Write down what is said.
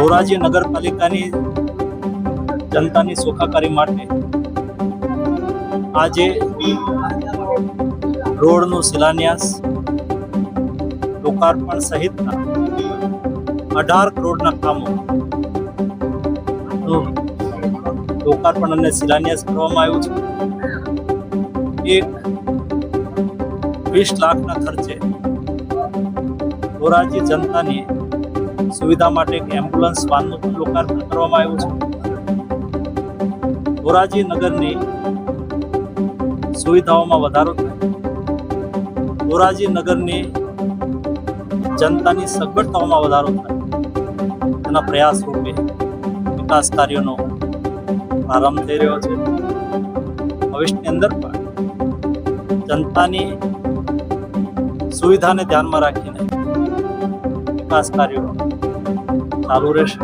ધોરાજી નગરપાલિકાની જનતાની સુખાકારી માટે આજે રોડનું શિલાન્યાસ, લોકાર્પણ સહિતના 18 કરોડના કામો લોકાર્પણ અને શિલાન્યાસ કરવામાં આવ્યું છે। એક 20 લાખના ખર્ચે ધોરાજી જનતાની સુવિધા માટે એક એમ્બ્યુલન્સ વાનનું પણ લોકાર્પણ કરવામાં આવ્યું છે। ધોરાજી નગરની સુવિધાઓમાં વધારો થાય, ધોરાજી નગરની જનતાની સગવડતાઓમાં વધારો થાય તેના પ્રયાસ રૂપે વિકાસ કાર્યોનો પ્રારંભ થઈ રહ્યો છે। ભવિષ્યની અંદર પણ જનતાની સુવિધાને ધ્યાનમાં રાખીને વિકાસ કાર્યો ચાલુ રહેશે।